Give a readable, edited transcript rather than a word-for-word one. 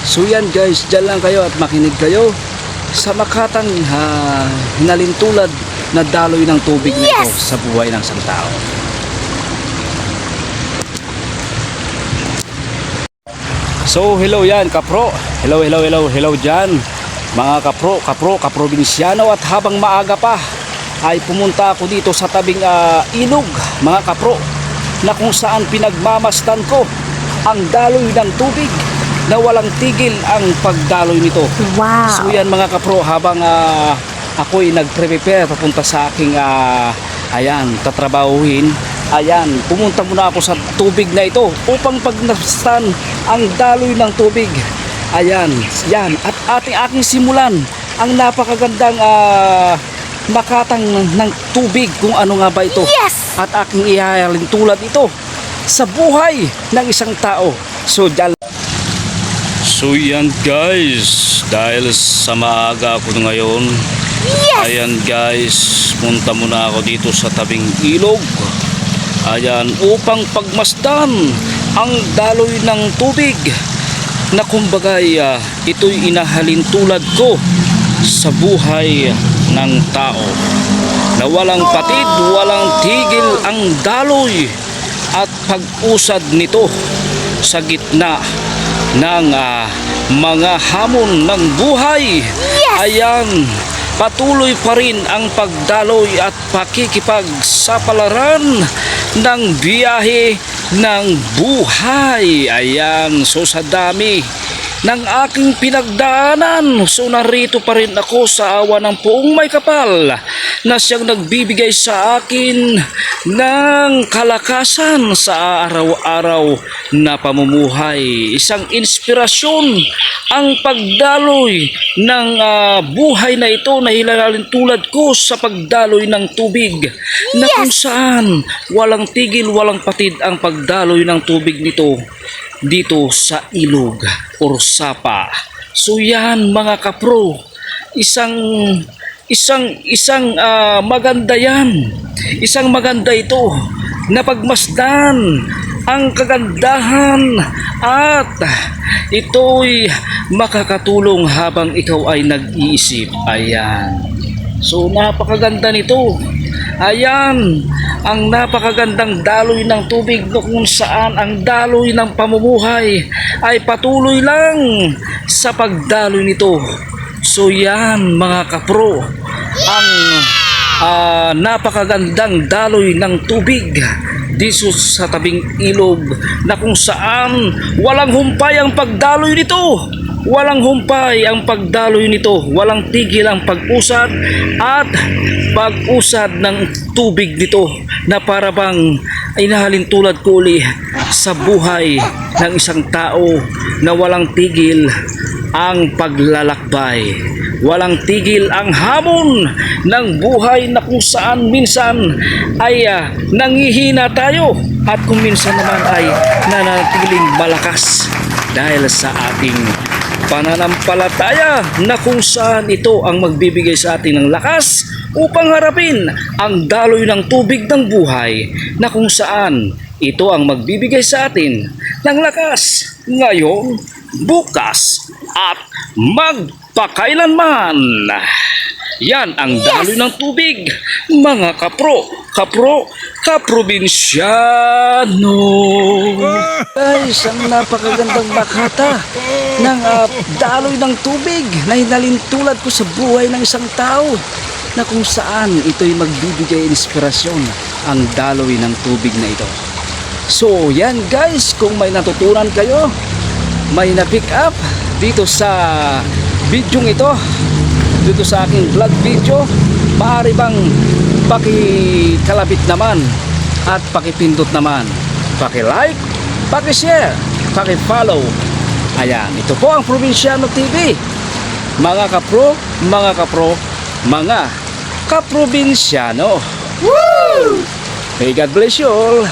So yan guys, dyan lang kayo at makinig kayo sa makatang hinalintulad na daloy ng tubig na ito sa buhay ng isang tao. So hello yan kapro, hello dyan mga kapro, kaprobinsyano. At habang maaga pa ay pumunta ako dito sa tabing ilog mga kapro, na kung saan pinagmamasdan ko ang daloy ng tubig na walang tigil ang pagdaloy nito. Wow. So yan mga kapro, habang ako'y nagpre-prepare papunta sa aking tatrabahuhin, pumunta muna ako sa tubig na ito upang pagmasdan ang daloy ng tubig. Yan. At aking simulan ang napakagandang makatang ng tubig, kung ano nga ba ito. Yes! At aking ihalintulad ito sa buhay ng isang tao. So yan guys, dahil sa maaga ako ngayon, ayan guys, punta muna ako dito sa tabing ilog. Ayan, upang pagmasdan ang daloy ng tubig na kumbagay ito'y inahalintulad ko sa buhay ng tao, na walang patid, walang tigil ang daloy at pag-usad nito sa gitna ng mga hamon ng buhay. Ayan, patuloy pa rin ang pagdaloy at pakikipagsapalaran ng biyahe ng buhay. Ayan, so sa dami ng aking pinagdaanan, so narito pa rin ako sa awa ng Poong May Kapal na siyang nagbibigay sa akin ng kalakasan sa araw-araw na pamumuhay. Isang inspirasyon ang pagdaloy ng buhay na ito na hilalintulad ko sa pagdaloy ng tubig, na kung saan walang tigil, walang patid ang pagdaloy ng tubig nito dito sa ilog or sapa. So yan mga kapro, isang maganda yan, isang maganda ito na pagmasdan ang kagandahan, at ito'y makakatulong habang ikaw ay nag-iisip. Ayan, so napakaganda nito. Ayan, ang napakagandang daloy ng tubig, kung saan ang daloy ng pamumuhay ay patuloy lang sa pagdaloy nito. So yan mga kapro, ang napakagandang daloy ng tubig dito sa tabing ilog, na kung saan walang humpay ang pagdaloy nito. Walang humpay ang pagdaloy nito, walang tigil ang pag-usad at pag-usad ng tubig nito, na para bang inahalintulad ko uli sa buhay ng isang tao na walang tigil ang paglalakbay, walang tigil ang hamon ng buhay, na kung saan minsan ay nangihina tayo at kung minsan naman ay nanatiling malakas dahil sa ating pananampalataya, na kung saan ito ang magbibigay sa atin ng lakas upang harapin ang daloy ng tubig ng buhay, na kung saan ito ang magbibigay sa atin ng lakas ngayon, bukas at magpakailanman. Yan ang daloy ng tubig mga kaprobinsyano. Guys, ang napakagandang makata ng daloy ng tubig na hinalintulad ko sa buhay ng isang tao, na kung saan ito'y magbibigay inspirasyon ang daloy ng tubig na ito. So yan guys, kung may natutunan kayo, may na-pick up dito sa video ito, dito sa aking vlog video, maaari bang pakikalabit naman at pakipindot naman, pakilike, pakishare, pakifollow. Ayan, ito po ang Probinsyano TV, mga kapro, mga kaprobinsyano. Woo! May God bless you all.